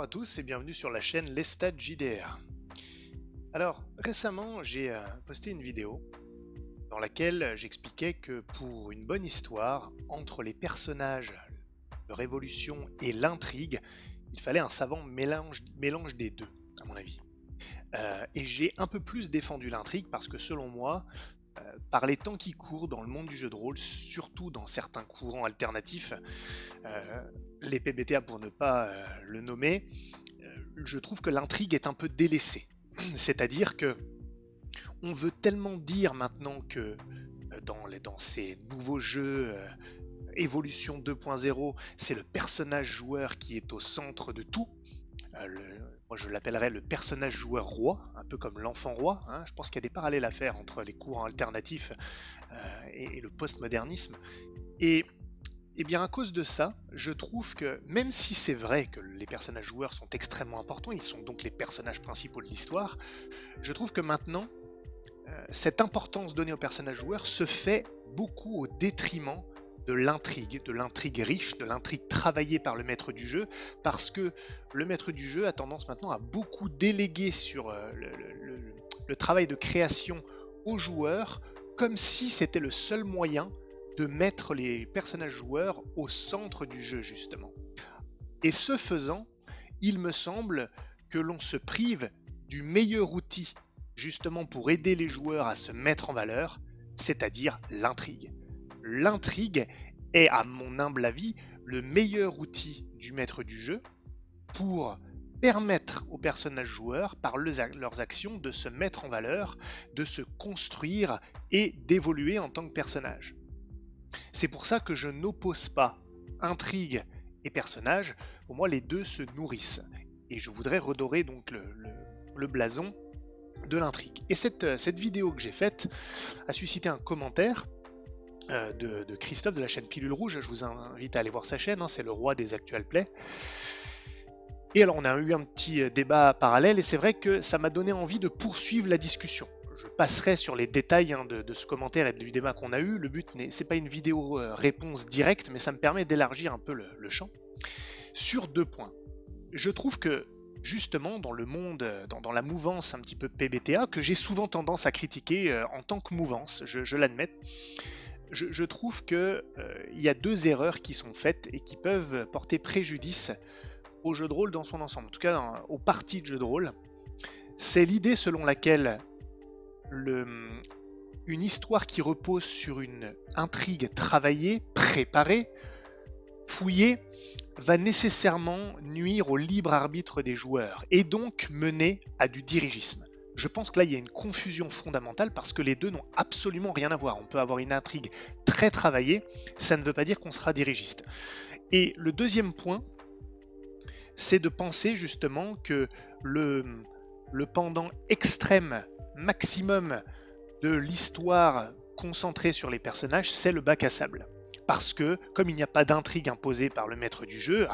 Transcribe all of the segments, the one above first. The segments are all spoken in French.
à tous et bienvenue sur la chaîne Les Stats JDR. Alors, récemment, j'ai posté une vidéo dans laquelle j'expliquais que pour une bonne histoire, entre les personnages, leur évolution et l'intrigue, il fallait un savant mélange des deux, à mon avis. Et j'ai un peu plus défendu l'intrigue parce que selon moi, par les temps qui courent dans le monde du jeu de rôle, surtout dans certains courants alternatifs, les PBTA pour ne pas le nommer, je trouve que l'intrigue est un peu délaissée. C'est-à-dire que on veut tellement dire maintenant que dans ces nouveaux jeux Évolution 2.0, c'est le personnage joueur qui est au centre de tout. Moi je l'appellerais le personnage joueur roi, un peu comme l'enfant roi. Hein. Je pense qu'il y a des parallèles à faire entre les courants alternatifs et le postmodernisme. Et bien à cause de ça, je trouve que même si c'est vrai que les personnages joueurs sont extrêmement importants, ils sont donc les personnages principaux de l'histoire, je trouve que maintenant, cette importance donnée aux personnages joueurs se fait beaucoup au détriment de l'intrigue riche, de l'intrigue travaillée par le maître du jeu, parce que le maître du jeu a tendance maintenant à beaucoup déléguer sur le travail de création aux joueurs, comme si c'était le seul moyen de mettre les personnages joueurs au centre du jeu, justement. Et ce faisant, il me semble que l'on se prive du meilleur outil, justement pour aider les joueurs à se mettre en valeur, c'est-à-dire l'intrigue. L'intrigue est, à mon humble avis, le meilleur outil du maître du jeu pour permettre aux personnages joueurs, par leurs actions, de se mettre en valeur, de se construire et d'évoluer en tant que personnage. C'est pour ça que je n'oppose pas intrigue et personnage. Pour moi, les deux se nourrissent. Et je voudrais redorer donc le blason de l'intrigue. Et cette vidéo que j'ai faite a suscité un commentaire de Christophe de la chaîne Pilule Rouge. Je vous invite à aller voir sa chaîne, hein, c'est le roi des actual plays. Et alors on a eu un petit débat parallèle et c'est vrai que ça m'a donné envie de poursuivre la discussion. Je passerai sur les détails de ce commentaire et du débat qu'on a eu. Le but, c'est pas une vidéo réponse directe, mais ça me permet d'élargir un peu le champ. Sur 2 points. Je trouve que, justement, dans le monde, dans la mouvance un petit peu PBTA, que j'ai souvent tendance à critiquer en tant que mouvance, je l'admets, je trouve qu'il y a 2 erreurs qui sont faites et qui peuvent porter préjudice au jeu de rôle dans son ensemble, en tout cas aux parties de jeu de rôle. C'est l'idée selon laquelle une histoire qui repose sur une intrigue travaillée, préparée, fouillée, va nécessairement nuire au libre arbitre des joueurs et donc mener à du dirigisme. Je pense que là, il y a une confusion fondamentale parce que les deux n'ont absolument rien à voir. On peut avoir une intrigue très travaillée, ça ne veut pas dire qu'on sera dirigiste. Et le deuxième point, c'est de penser justement que le pendant extrême maximum de l'histoire concentrée sur les personnages, c'est le bac à sable. Parce que, comme il n'y a pas d'intrigue imposée par le maître du jeu,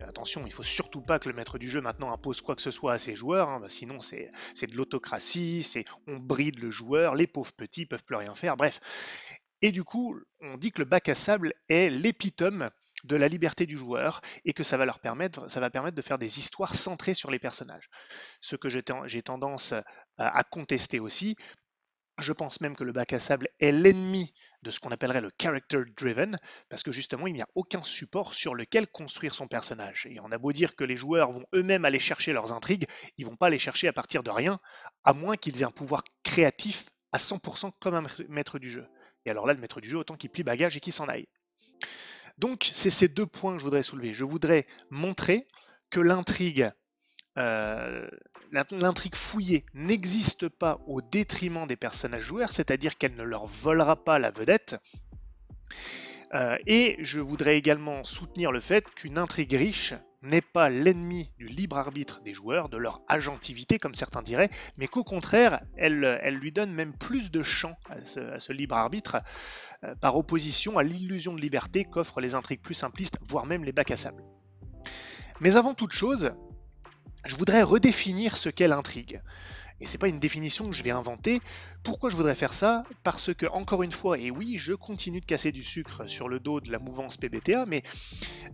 attention, il ne faut surtout pas que le maître du jeu maintenant impose quoi que ce soit à ses joueurs, hein, sinon c'est de l'autocratie, on bride le joueur, les pauvres petits peuvent plus rien faire, bref. Et du coup, on dit que le bac à sable est l'épitome de la liberté du joueur et que ça va permettre de faire des histoires centrées sur les personnages. Ce que j'ai tendance à contester aussi. Je pense même que le bac à sable est l'ennemi de ce qu'on appellerait le character driven, parce que justement, il n'y a aucun support sur lequel construire son personnage. Et on a beau dire que les joueurs vont eux-mêmes aller chercher leurs intrigues, ils ne vont pas les chercher à partir de rien, à moins qu'ils aient un pouvoir créatif à 100% comme un maître du jeu. Et alors là, le maître du jeu, autant qu'il plie bagage et qu'il s'en aille. Donc, c'est ces 2 points que je voudrais soulever. Je voudrais montrer que l'intrigue fouillée n'existe pas au détriment des personnages joueurs, c'est-à-dire qu'elle ne leur volera pas la vedette. Et je voudrais également soutenir le fait qu'une intrigue riche n'est pas l'ennemi du libre arbitre des joueurs, de leur agentivité, comme certains diraient, mais qu'au contraire, elle lui donne même plus de champ à ce libre arbitre, par opposition à l'illusion de liberté qu'offrent les intrigues plus simplistes, voire même les bacs à sable. Mais avant toute chose, je voudrais redéfinir ce qu'est l'intrigue. Et c'est pas une définition que je vais inventer. Pourquoi je voudrais faire ça? Parce que, encore une fois, et oui, je continue de casser du sucre sur le dos de la mouvance PBTA, mais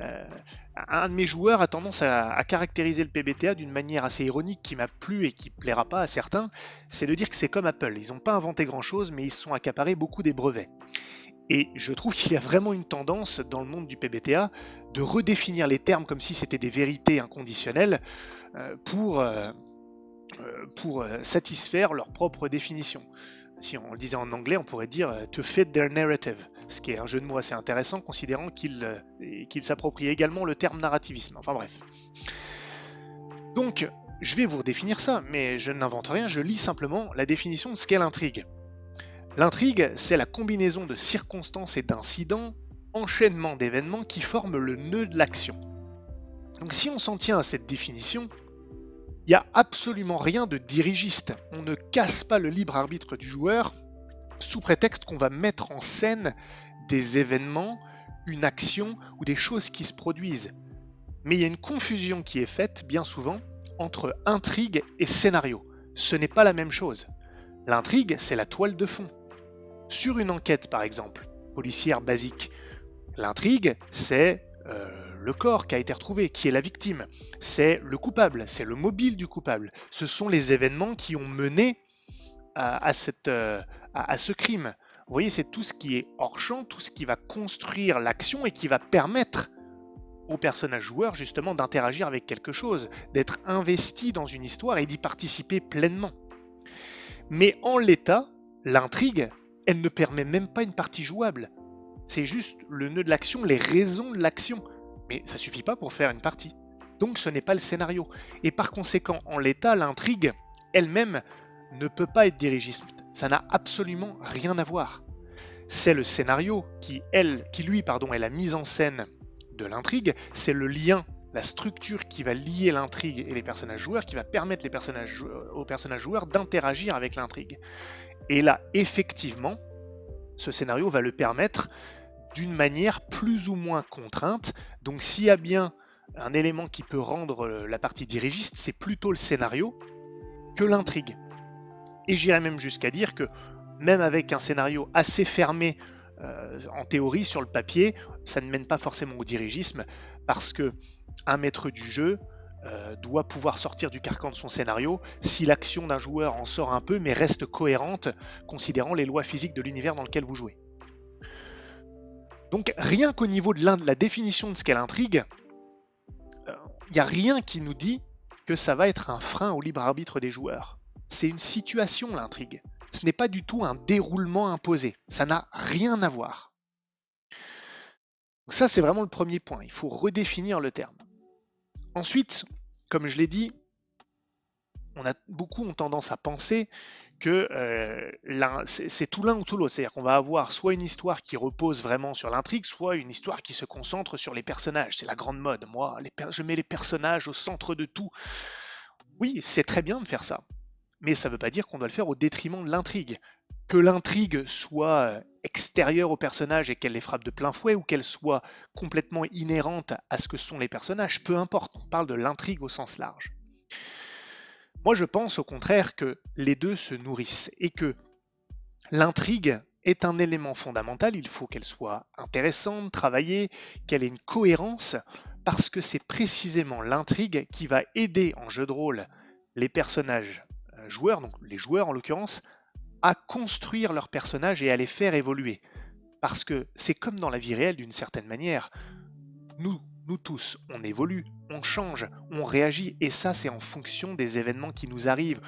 euh, un de mes joueurs a tendance à caractériser le PBTA d'une manière assez ironique qui m'a plu et qui plaira pas à certains, c'est de dire que c'est comme Apple. Ils n'ont pas inventé grand-chose, mais ils se sont accaparés beaucoup des brevets. Et je trouve qu'il y a vraiment une tendance dans le monde du PBTA de redéfinir les termes comme si c'était des vérités inconditionnelles euh, pour, euh, pour satisfaire leur propre définition. Si on le disait en anglais, on pourrait dire to fit their narrative, ce qui est un jeu de mots assez intéressant considérant qu'il s'approprie également le terme narrativisme. Enfin bref. Donc, je vais vous redéfinir ça, mais je n'invente rien, je lis simplement la définition de ce qu'est l'intrigue. L'intrigue, c'est la combinaison de circonstances et d'incidents, enchaînement d'événements qui forment le nœud de l'action. Donc si on s'en tient à cette définition, il n'y a absolument rien de dirigiste. On ne casse pas le libre arbitre du joueur sous prétexte qu'on va mettre en scène des événements, une action ou des choses qui se produisent. Mais il y a une confusion qui est faite bien souvent entre intrigue et scénario. Ce n'est pas la même chose. L'intrigue, c'est la toile de fond. Sur une enquête, par exemple, policière basique, l'intrigue, c'est le corps qui a été retrouvé, qui est la victime. C'est le coupable, c'est le mobile du coupable. Ce sont les événements qui ont mené à ce crime. Vous voyez, c'est tout ce qui est hors champ, tout ce qui va construire l'action et qui va permettre au personnage joueur justement d'interagir avec quelque chose, d'être investi dans une histoire et d'y participer pleinement. Mais en l'état, l'intrigue, elle ne permet même pas une partie jouable. C'est juste le nœud de l'action, les raisons de l'action. Mais ça suffit pas pour faire une partie. Donc ce n'est pas le scénario. Et par conséquent, en l'état, l'intrigue elle-même ne peut pas être dirigiste. Ça n'a absolument rien à voir. C'est le scénario qui lui, est la mise en scène de l'intrigue. C'est le lien, la structure qui va lier l'intrigue et les personnages joueurs, qui va permettre aux personnages joueurs d'interagir avec l'intrigue. Et là, effectivement, ce scénario va le permettre d'une manière plus ou moins contrainte. Donc s'il y a bien un élément qui peut rendre la partie dirigiste, c'est plutôt le scénario que l'intrigue. Et j'irais même jusqu'à dire que même avec un scénario assez fermé en théorie sur le papier, ça ne mène pas forcément au dirigisme parce que un maître du jeu doit pouvoir sortir du carcan de son scénario si l'action d'un joueur en sort un peu mais reste cohérente considérant les lois physiques de l'univers dans lequel vous jouez. Donc rien qu'au niveau de la définition de ce qu'est l'intrigue, il n'y a rien qui nous dit que ça va être un frein au libre arbitre des joueurs. C'est une situation l'intrigue. Ce n'est pas du tout un déroulement imposé. Ça n'a rien à voir. Donc ça c'est vraiment le premier point. Il faut redéfinir le terme. Ensuite, comme je l'ai dit, beaucoup ont tendance à penser que c'est tout l'un ou tout l'autre. C'est-à-dire qu'on va avoir soit une histoire qui repose vraiment sur l'intrigue, soit une histoire qui se concentre sur les personnages. C'est la grande mode. Moi, je mets les personnages au centre de tout. Oui, c'est très bien de faire ça. Mais ça ne veut pas dire qu'on doit le faire au détriment de l'intrigue. Que l'intrigue soit extérieure aux personnages et qu'elle les frappe de plein fouet, ou qu'elle soit complètement inhérente à ce que sont les personnages, peu importe, on parle de l'intrigue au sens large. Moi je pense au contraire que les deux se nourrissent et que l'intrigue est un élément fondamental, il faut qu'elle soit intéressante, travaillée, qu'elle ait une cohérence, parce que c'est précisément l'intrigue qui va aider en jeu de rôle les personnages joueurs, donc les joueurs en l'occurrence, à construire leurs personnages et à les faire évoluer. Parce que c'est comme dans la vie réelle d'une certaine manière. Nous tous, on évolue, on change, on réagit, et ça c'est en fonction des événements qui nous arrivent,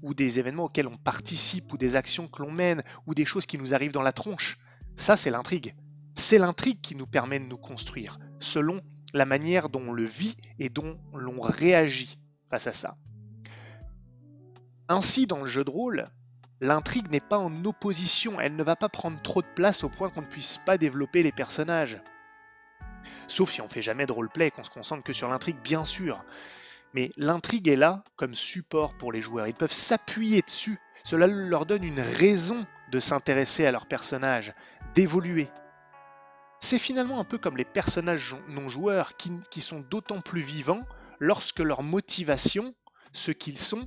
ou des événements auxquels on participe, ou des actions que l'on mène, ou des choses qui nous arrivent dans la tronche. Ça c'est l'intrigue. C'est l'intrigue qui nous permet de nous construire, selon la manière dont on le vit et dont l'on réagit face à ça. Ainsi, dans le jeu de rôle, l'intrigue n'est pas en opposition, elle ne va pas prendre trop de place au point qu'on ne puisse pas développer les personnages. Sauf si on ne fait jamais de roleplay, qu'on se concentre que sur l'intrigue, bien sûr. Mais l'intrigue est là comme support pour les joueurs. Ils peuvent s'appuyer dessus. Cela leur donne une raison de s'intéresser à leurs personnages, d'évoluer. C'est finalement un peu comme les personnages non-joueurs qui sont d'autant plus vivants lorsque leur motivation, ce qu'ils sont,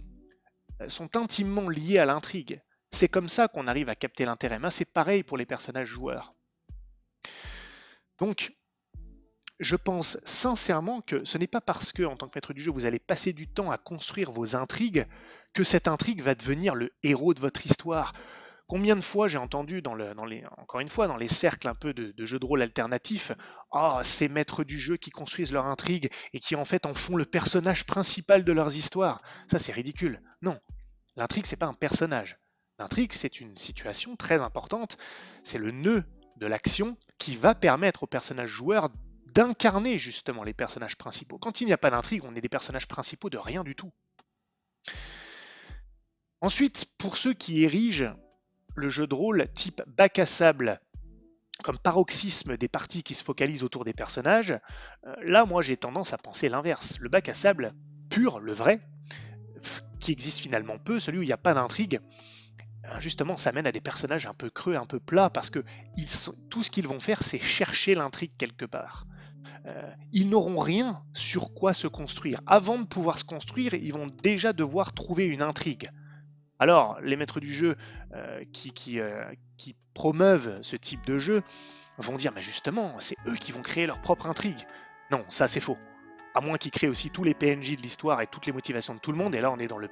sont intimement liés à l'intrigue. C'est comme ça qu'on arrive à capter l'intérêt. Mais c'est pareil pour les personnages joueurs. Donc, je pense sincèrement que ce n'est pas parce que, en tant que maître du jeu, vous allez passer du temps à construire vos intrigues que cette intrigue va devenir le héros de votre histoire. Combien de fois j'ai entendu encore une fois, dans les cercles un peu de jeux de rôle alternatifs, oh, ces maîtres du jeu qui construisent leur intrigue et qui en fait en font le personnage principal de leurs histoires. Ça, c'est ridicule. Non, l'intrigue, c'est pas un personnage. L'intrigue, c'est une situation très importante. C'est le nœud de l'action qui va permettre aux personnages joueurs d'incarner justement les personnages principaux. Quand il n'y a pas d'intrigue, on est des personnages principaux de rien du tout. Ensuite, pour ceux qui érigent le jeu de rôle type bac à sable comme paroxysme des parties qui se focalisent autour des personnages, là, moi, j'ai tendance à penser l'inverse. Le bac à sable pur, le vrai, qui existe finalement peu, celui où il n'y a pas d'intrigue, justement, ça mène à des personnages un peu creux, un peu plats, parce que tout ce qu'ils vont faire, c'est chercher l'intrigue quelque part. Ils n'auront rien sur quoi se construire. Avant de pouvoir se construire, ils vont déjà devoir trouver une intrigue. Alors, les maîtres du jeu qui promeuvent ce type de jeu vont dire, mais justement, c'est eux qui vont créer leur propre intrigue. Non, ça c'est faux. À moins qu'ils créent aussi tous les PNJ de l'histoire et toutes les motivations de tout le monde, et là on est dans le...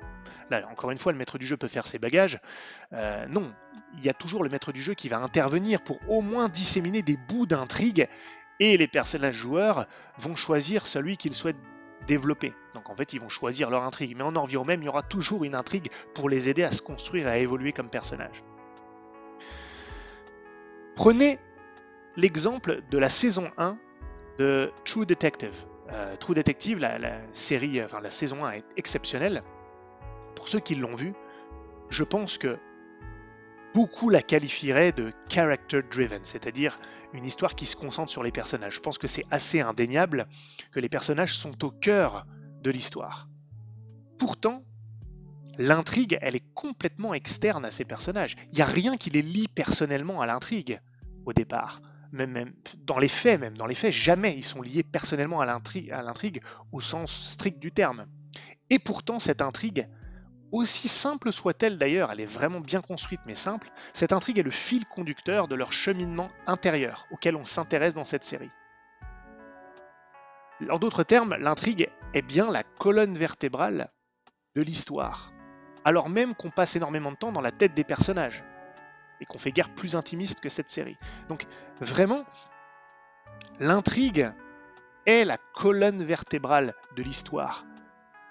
Là, encore une fois, le maître du jeu peut faire ses bagages. Non, il y a toujours le maître du jeu qui va intervenir pour au moins disséminer des bouts d'intrigue, et les personnages joueurs vont choisir celui qu'ils souhaitent développer. Donc en fait, ils vont choisir leur intrigue. Mais en en revient au même, il y aura toujours une intrigue pour les aider à se construire et à évoluer comme personnage. Prenez l'exemple de la saison 1 de True Detective. True Detective, la saison 1 est exceptionnelle. Pour ceux qui l'ont vue, je pense que beaucoup la qualifieraient de character driven, c'est-à-dire une histoire qui se concentre sur les personnages. Je pense que c'est assez indéniable que les personnages sont au cœur de l'histoire. Pourtant, l'intrigue, elle est complètement externe à ces personnages. Il n'y a rien qui les lie personnellement à l'intrigue au départ. Même dans les faits, jamais ils sont liés personnellement à l'intrigue au sens strict du terme. Et pourtant, cette intrigue, aussi simple soit-elle d'ailleurs, elle est vraiment bien construite mais simple, cette intrigue est le fil conducteur de leur cheminement intérieur auquel on s'intéresse dans cette série. En d'autres termes, l'intrigue est bien la colonne vertébrale de l'histoire, alors même qu'on passe énormément de temps dans la tête des personnages et qu'on fait guère plus intimiste que cette série. Donc vraiment, l'intrigue est la colonne vertébrale de l'histoire.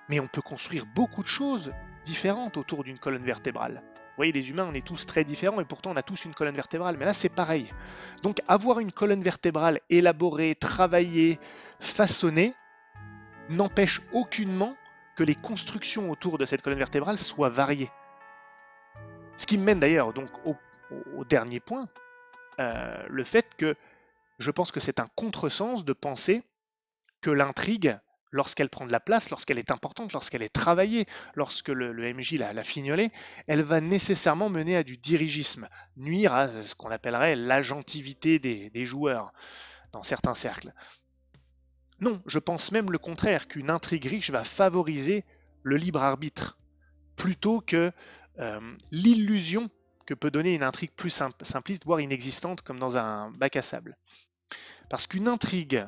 Mais on peut construire beaucoup de choses différentes autour d'une colonne vertébrale. Vous voyez, les humains, on est tous très différents et pourtant on a tous une colonne vertébrale. Mais là, c'est pareil. Donc avoir une colonne vertébrale élaborée, travaillée, façonnée, n'empêche aucunement que les constructions autour de cette colonne vertébrale soient variées. Ce qui me mène d'ailleurs donc au dernier point, le fait que je pense que c'est un contresens de penser que l'intrigue, lorsqu'elle prend de la place, lorsqu'elle est importante, lorsqu'elle est travaillée, lorsque le MJ l'a fignolée, elle va nécessairement mener à du dirigisme, nuire à ce qu'on appellerait l'agentivité des joueurs dans certains cercles. Non, je pense même le contraire, qu'une intrigue riche va favoriser le libre arbitre, plutôt que l'illusion que peut donner une intrigue plus simpliste, voire inexistante, comme dans un bac à sable. Parce qu'une intrigue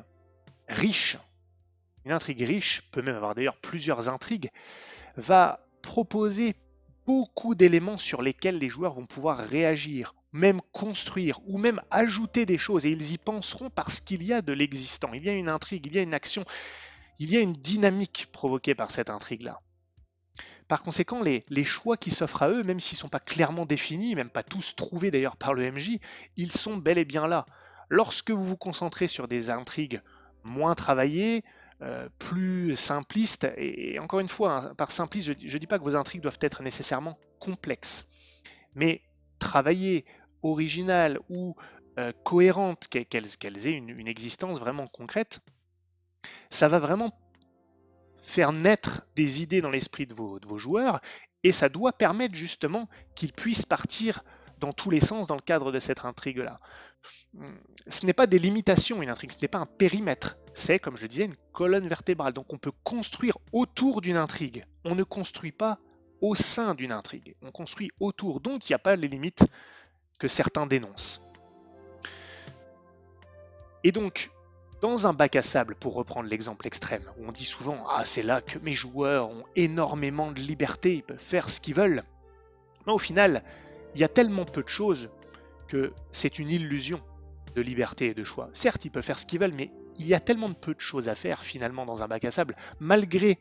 riche, peut même avoir d'ailleurs plusieurs intrigues, va proposer beaucoup d'éléments sur lesquels les joueurs vont pouvoir réagir, même construire, ou même ajouter des choses, et ils y penseront parce qu'il y a de l'existant, il y a une intrigue, il y a une action, il y a une dynamique provoquée par cette intrigue-là. Par conséquent, les choix qui s'offrent à eux, même s'ils ne sont pas clairement définis, même pas tous trouvés d'ailleurs par le MJ, ils sont bel et bien là. Lorsque vous vous concentrez sur des intrigues moins travaillées, plus simplistes, et encore une fois, hein, par simpliste, je ne dis pas que vos intrigues doivent être nécessairement complexes, mais travaillées, originales ou cohérentes, qu'elles aient une existence vraiment concrète, ça va vraiment faire naître des idées dans l'esprit de vos joueurs, et ça doit permettre justement qu'ils puissent partir dans tous les sens dans le cadre de cette intrigue-là. Ce n'est pas des limitations, une intrigue, ce n'est pas un périmètre, c'est, comme je le disais, une colonne vertébrale. Donc on peut construire autour d'une intrigue, on ne construit pas au sein d'une intrigue, on construit autour, donc il n'y a pas les limites que certains dénoncent. Et donc, dans un bac à sable, pour reprendre l'exemple extrême, où on dit souvent « Ah, c'est là que mes joueurs ont énormément de liberté, ils peuvent faire ce qu'ils veulent », mais au final, il y a tellement peu de choses que c'est une illusion de liberté et de choix. Certes, ils peuvent faire ce qu'ils veulent, mais il y a tellement de peu de choses à faire finalement dans un bac à sable, malgré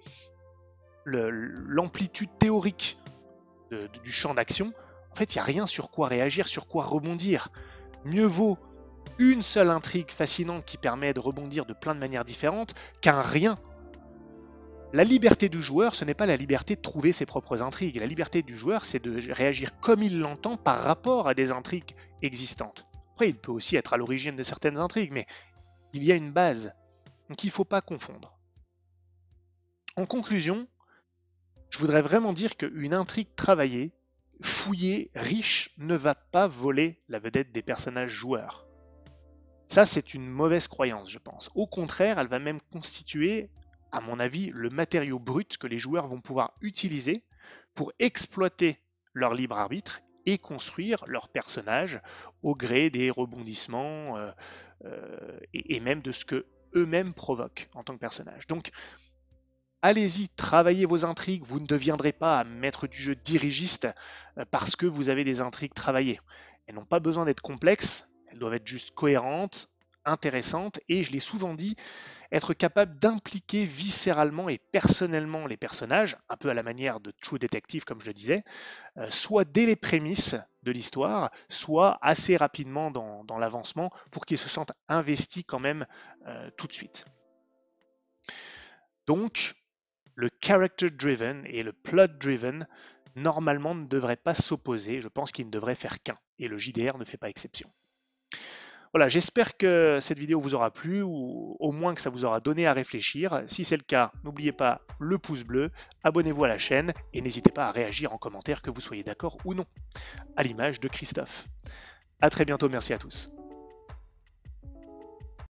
l'amplitude théorique du champ d'action. En fait, il n'y a rien sur quoi réagir, sur quoi rebondir. Mieux vaut une seule intrigue fascinante qui permet de rebondir de plein de manières différentes qu'un rien. La liberté du joueur, ce n'est pas la liberté de trouver ses propres intrigues. La liberté du joueur, c'est de réagir comme il l'entend par rapport à des intrigues existantes. Après, il peut aussi être à l'origine de certaines intrigues, mais il y a une base. Donc il ne faut pas confondre. En conclusion, je voudrais vraiment dire qu'une intrigue travaillée, fouillée, riche, ne va pas voler la vedette des personnages joueurs. Ça, c'est une mauvaise croyance, je pense. Au contraire, elle va même constituer, à mon avis, le matériau brut que les joueurs vont pouvoir utiliser pour exploiter leur libre arbitre et construire leurs personnages au gré des rebondissements et même de ce que eux-mêmes provoquent en tant que personnages. Donc, allez-y, travaillez vos intrigues. Vous ne deviendrez pas maître du jeu dirigiste parce que vous avez des intrigues travaillées. Elles n'ont pas besoin d'être complexes, elles doivent être juste cohérentes, intéressantes, et je l'ai souvent dit, être capable d'impliquer viscéralement et personnellement les personnages, un peu à la manière de True Detective, comme je le disais, soit dès les prémices de l'histoire, soit assez rapidement dans l'avancement, pour qu'ils se sentent investis quand même tout de suite. Donc, le character-driven et le plot-driven, normalement, ne devraient pas s'opposer. Je pense qu'ils ne devraient faire qu'un. Et le JDR ne fait pas exception. Voilà, j'espère que cette vidéo vous aura plu, ou au moins que ça vous aura donné à réfléchir. Si c'est le cas, n'oubliez pas le pouce bleu, abonnez-vous à la chaîne, et n'hésitez pas à réagir en commentaire que vous soyez d'accord ou non, à l'image de Christophe. À très bientôt, merci à tous.